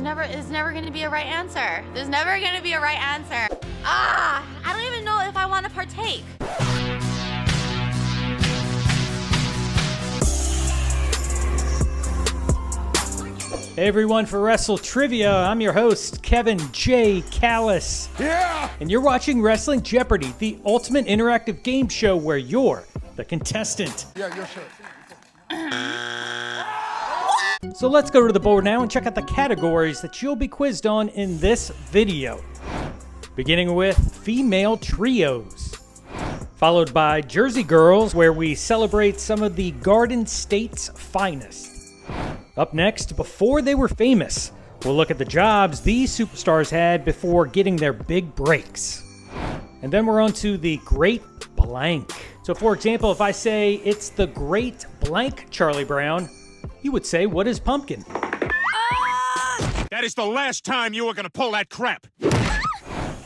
there's never gonna be a right answer. There's never gonna be a right answer. I don't even know if I want to partake. Hey everyone, for WrestleTrivia, I'm your host, Kevin J. Callis. Yeah! And you're watching Wrestling Jeopardy, the ultimate interactive game show where you're the contestant. Yeah, you're sure. So let's go to the board now and check out the categories that you'll be quizzed on in this video. Beginning with female trios, followed by Jersey Girls, where we celebrate some of the Garden State's finest. Up next, before they were famous, we'll look at the jobs these superstars had before getting their big breaks. And then we're on to the Great Blank. So for example, if I say it's the Great Blank Charlie Brown, you would say, what is pumpkin? That is the last time you were gonna pull that crap.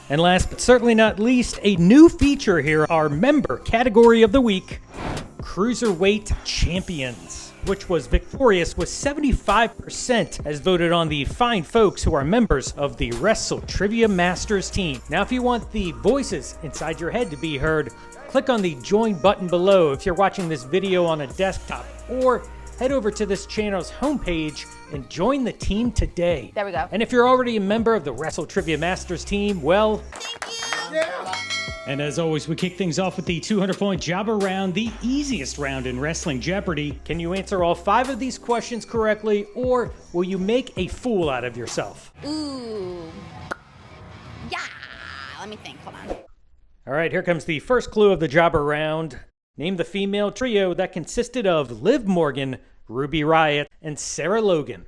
And last but certainly not least, a new feature here, our member category of the week, Cruiserweight Champions, which was victorious with 75% as voted on the fine folks who are members of the WrestleTrivia Masters team. Now, if you want the voices inside your head to be heard, click on the join button below if you're watching this video on a desktop, or head over to this channel's homepage and join the team today. There we go. And if you're already a member of the WrestleTrivia Masters team, well, Yeah! and as always, we kick things off with the 200-point jobber round, the easiest round in Wrestling Jeopardy. Can you answer all 5 of these questions correctly, or will you make a fool out of yourself? Ooh. Yeah. Let me think. Hold on. All right, here comes the first clue of the jobber round. Name the female trio that consisted of Liv Morgan, Ruby Riott, and Sarah Logan.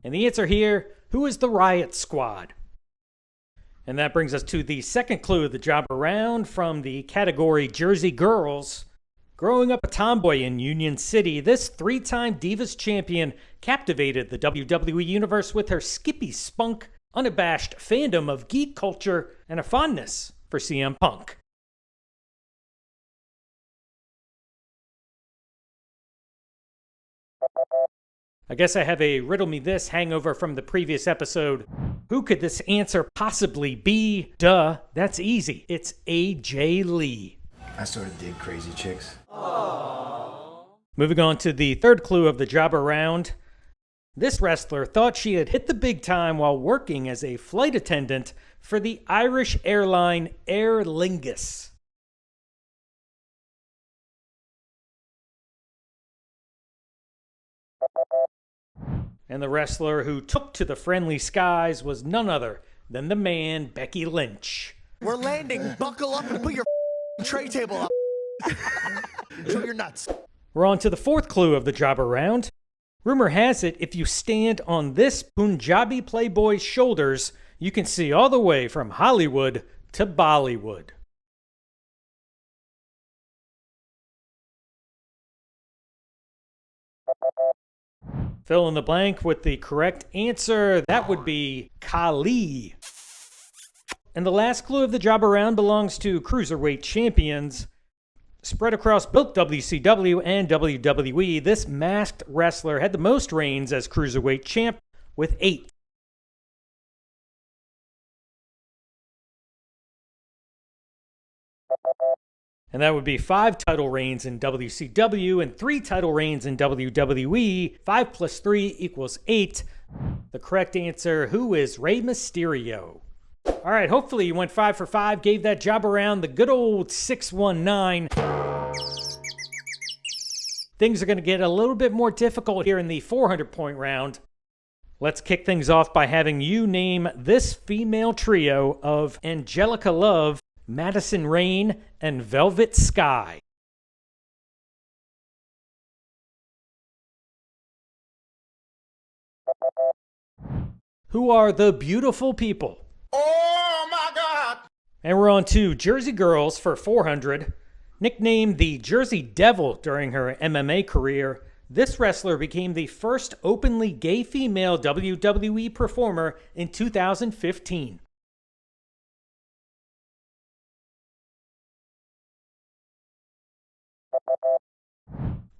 And the answer here, who is the Riott Squad? And that brings us to the second clue of the jobber round from the category Jersey Girls. Growing up a tomboy in Union City, this 3-time Divas champion captivated the WWE Universe with her skippy spunk, unabashed fandom of geek culture, and a fondness for CM Punk. I guess I have a riddle me this hangover from the previous episode. Who could this answer possibly be? Duh, that's easy. It's AJ Lee. I sort of dig crazy chicks. Moving on to the third clue of the jobber round. This wrestler thought she had hit the big time while working as a flight attendant for the Irish airline Aer Lingus. And the wrestler who took to the friendly skies was none other than the man Becky Lynch. We're landing. Buckle up and put your tray table up. Show your nuts. We're on to the fourth clue of the jobber round. Rumor has it, if you stand on this Punjabi playboy's shoulders, you can see all the way from Hollywood to Bollywood. Fill in the blank with the correct answer. That would be Kali. And the last clue of the jobber round belongs to Cruiserweight Champions. Spread across both WCW and WWE, this masked wrestler had the most reigns as Cruiserweight champ with 8. And that would be 5 title reigns in WCW and 3 title reigns in WWE. 5 plus 3 equals 8. The correct answer, who is Rey Mysterio? All right, hopefully you went 5 for 5, gave that job around the good old 619. Things are going to get a little bit more difficult here in the 400-point round. Let's kick things off by having you name this female trio of Angelica Love, Madison Rayne, and Velvet Sky. Who are the beautiful people? Oh my God! And we're on to Jersey Girls for 400. Nicknamed the Jersey Devil during her MMA career, this wrestler became the first openly gay female WWE performer in 2015.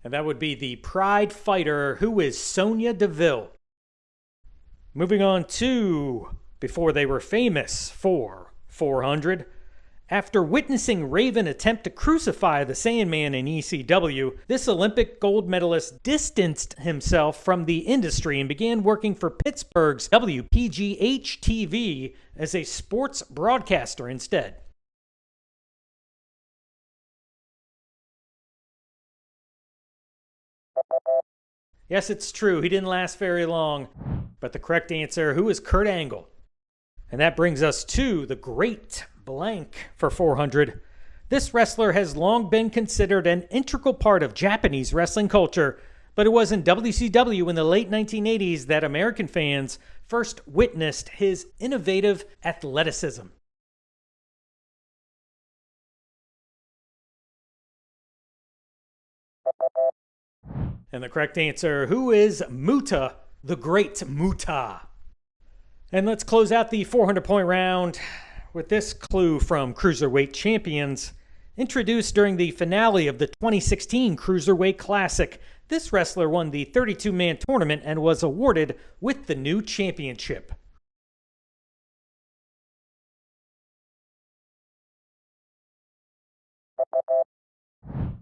And that would be the Pride fighter, who is Sonya Deville. Moving on to before they were famous for 400. After witnessing Raven attempt to crucify the Sandman in ECW, this Olympic gold medalist distanced himself from the industry and began working for Pittsburgh's WPGH-TV as a sports broadcaster instead. Yes, it's true, he didn't last very long, but the correct answer, who is Kurt Angle? And that brings us to the great blank for 400. This wrestler has long been considered an integral part of Japanese wrestling culture, but it was in WCW in the late 1980s that American fans first witnessed his innovative athleticism. And the correct answer, who is Muta, the Great Muta? And let's close out the 400-point round with this clue from Cruiserweight Champions. Introduced during the finale of the 2016 Cruiserweight Classic, this wrestler won the 32-man tournament and was awarded with the new championship.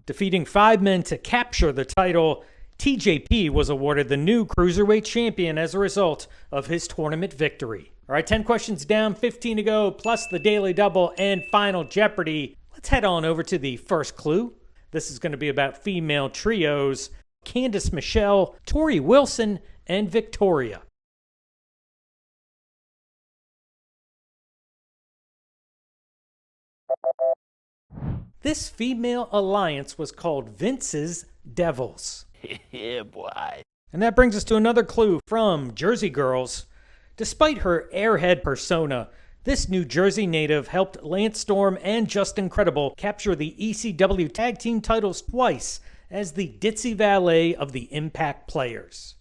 Defeating 5 men to capture the title, TJP was awarded the new Cruiserweight Champion as a result of his tournament victory. All right, 10 questions down, 15 to go, plus the Daily Double and Final Jeopardy. Let's head on over to the first clue. This is going to be about female trios, Candice Michelle, Tori Wilson, and Victoria. This female alliance was called Vince's Devils. Yeah, boy. And that brings us to another clue from Jersey Girls. Despite her airhead persona, this New Jersey native helped Lance Storm and Justin Credible capture the ECW Tag Team titles twice as the ditzy valet of the Impact Players.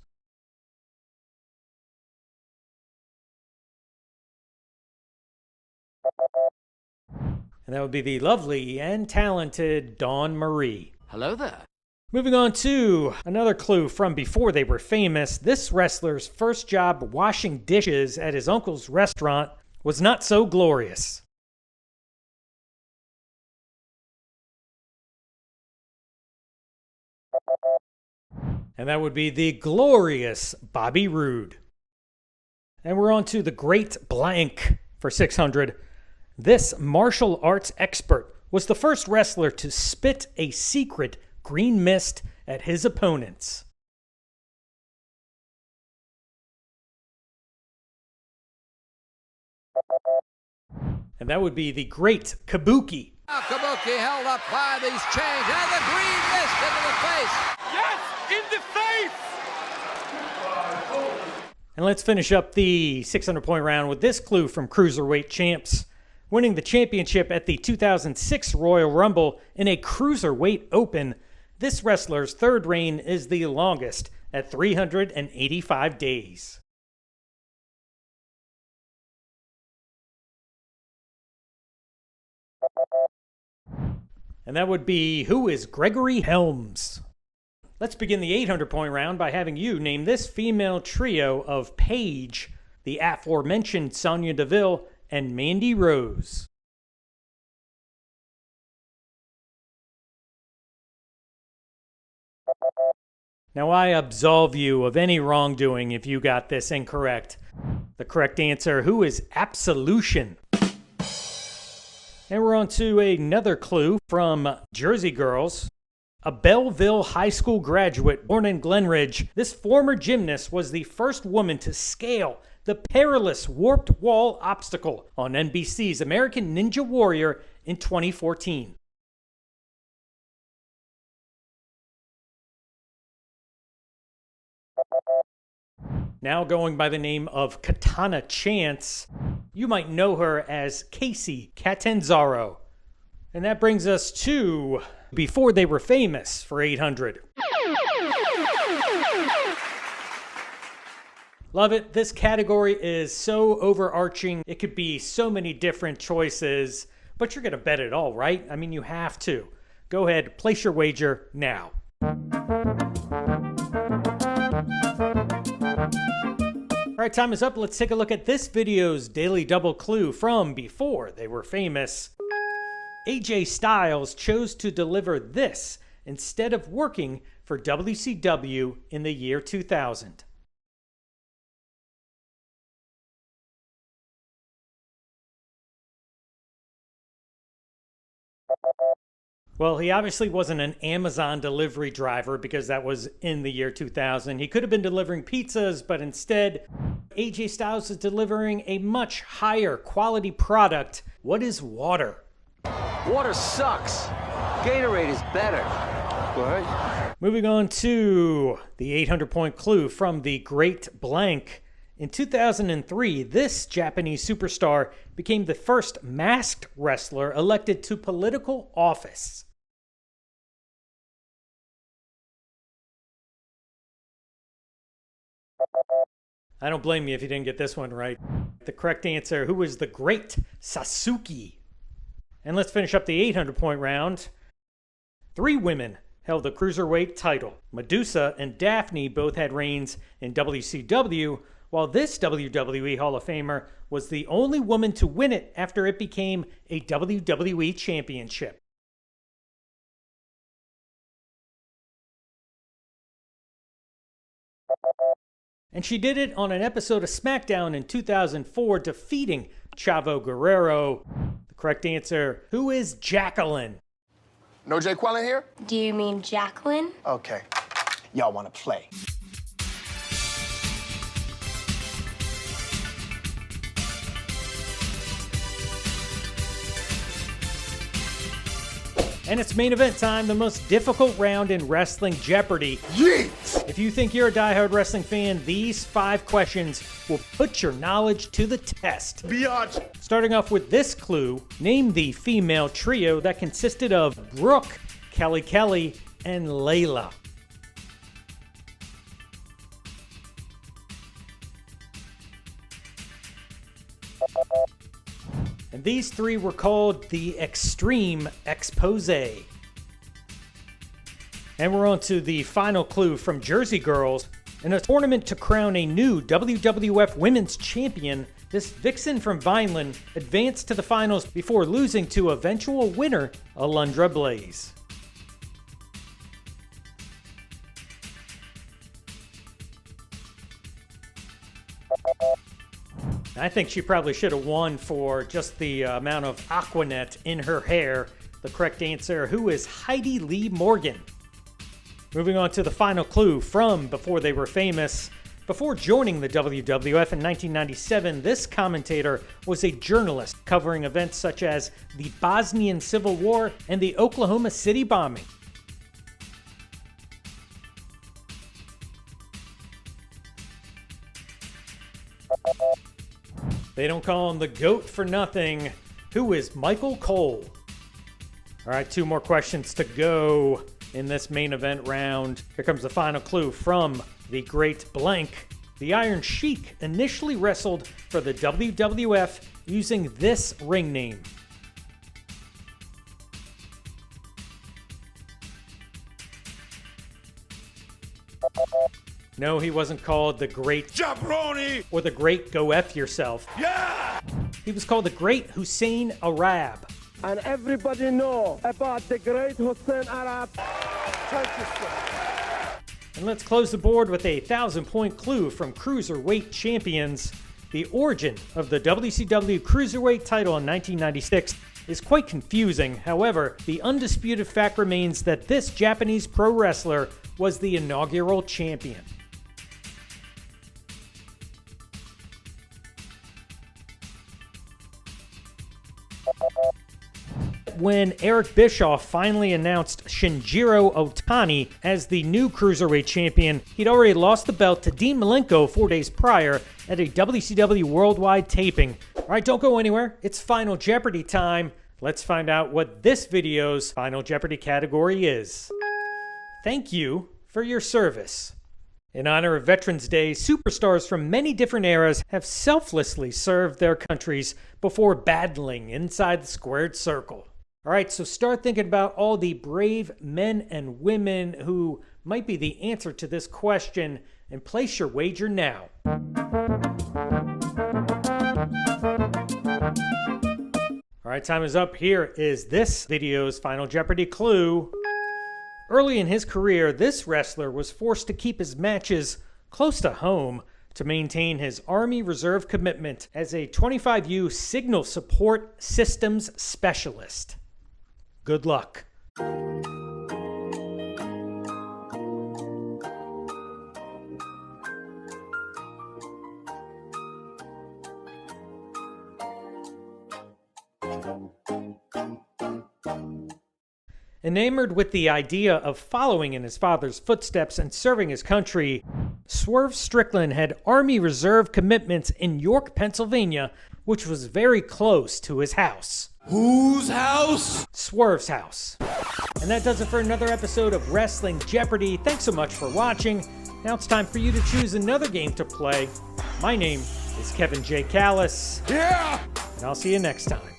And that would be the lovely and talented Dawn Marie. Hello there. Moving on to another clue from before they were famous. This wrestler's first job washing dishes at his uncle's restaurant was not so glorious. And that would be the glorious Bobby Roode. And we're on to the great blank for 600. This martial arts expert was the first wrestler to spit a secret green mist at his opponents. And that would be the great Kabuki. Now Kabuki held up by these chains and the green mist into the face. Yes, in the face! And let's finish up the 600-point round with this clue from Cruiserweight Champs. Winning the championship at the 2006 Royal Rumble in a Cruiserweight Open, this wrestler's third reign is the longest at 385 days. And that would be, who is Gregory Helms? Let's begin the 800-point round by having you name this female trio of Paige, the aforementioned Sonya Deville, and Mandy Rose. Now I absolve you of any wrongdoing if you got this incorrect. The correct answer, who is Absolution? And we're on to another clue from Jersey Girls. A Belleville High School graduate born in Glenridge, this former gymnast was the first woman to scale the perilous warped wall obstacle on NBC's American Ninja Warrior in 2014. Now going by the name of Katana Chance, you might know her as Casey Catanzaro. And that brings us to before they were famous for 800. Love it. This category is so overarching. It could be so many different choices, but you're going to bet it all, right? I mean, you have to. Go ahead, place your wager now. right, time is up. Let's take a look at this video's Daily Double Clue from before they were famous. AJ Styles chose to deliver this instead of working for WCW in the year 2000. Well, he obviously wasn't an Amazon delivery driver because that was in the year 2000. He could have been delivering pizzas, but instead, AJ Styles is delivering a much higher quality product. What is water? Water sucks. Gatorade is better. What? Moving on to the 800-point clue from the Great Blank. In 2003, this Japanese superstar became the first masked wrestler elected to political office. I don't blame you if you didn't get this one right. The correct answer, who was the Great Sasuke? And let's finish up the 800-point round. 3 women held the Cruiserweight title. Medusa and Daphne both had reigns in WCW, while this WWE Hall of Famer was the only woman to win it after it became a WWE Championship. And she did it on an episode of SmackDown in 2004, defeating Chavo Guerrero. The correct answer, who is Jacqueline? No Jay Quellen here? Do you mean Jacqueline? Okay. Y'all want to play? And it's main event time, the most difficult round in Wrestling Jeopardy. Yeet! If you think you're a diehard wrestling fan, these 5 questions will put your knowledge to the test. Biatch! Starting off with this clue, name the female trio that consisted of Brooke, Kelly Kelly, and Layla. And these 3 were called the Extreme Expose. And we're on to the final clue from Jersey Girls. In a tournament to crown a new WWF Women's Champion, this vixen from Vineland advanced to the finals before losing to eventual winner Alundra Blaze. I think she probably should have won for just the amount of Aquanet in her hair. The correct answer, who is Heidi Lee Morgan? Moving on to the final clue from before they were famous. Before joining the WWF in 1997, this commentator was a journalist covering events such as the Bosnian Civil War and the Oklahoma City bombing. They don't call him the GOAT for nothing. Who is Michael Cole? All right, 2 more questions to go in this main event round. Here comes the final clue from the Great Blank. The Iron Sheik initially wrestled for the WWF using this ring name. No, he wasn't called the Great Jabroni! or the Great Go F Yourself. Yeah! He was called the Great Hussein Arab. And everybody know about the great Hussein Arab. And let's close the board with a 1,000-point clue from Cruiserweight Champions. The origin of the WCW Cruiserweight title in 1996 is quite confusing. However, the undisputed fact remains that this Japanese pro wrestler was the inaugural champion. When Eric Bischoff finally announced Shinjiro Otani as the new Cruiserweight champion, he'd already lost the belt to Dean Malenko 4 days prior at a WCW Worldwide taping. All right, don't go anywhere. It's Final Jeopardy time. Let's find out what this video's Final Jeopardy category is. Thank you for your service. In honor of Veterans Day, superstars from many different eras have selflessly served their countries before battling inside the squared circle. All right, so start thinking about all the brave men and women who might be the answer to this question and place your wager now. All right, time is up. Here is this video's Final Jeopardy clue. Early in his career, this wrestler was forced to keep his matches close to home to maintain his Army Reserve commitment as a 25U Signal Support Systems Specialist. Good luck. Enamored with the idea of following in his father's footsteps and serving his country, Swerve Strickland had Army Reserve commitments in York, Pennsylvania, which was very close to his house. Whose house? Swerve's house. And that does it for another episode of Wrestling Jeopardy. Thanks so much for watching. Now it's time for you to choose another game to play. My name is Kevin J. Callis. Yeah! And I'll see you next time.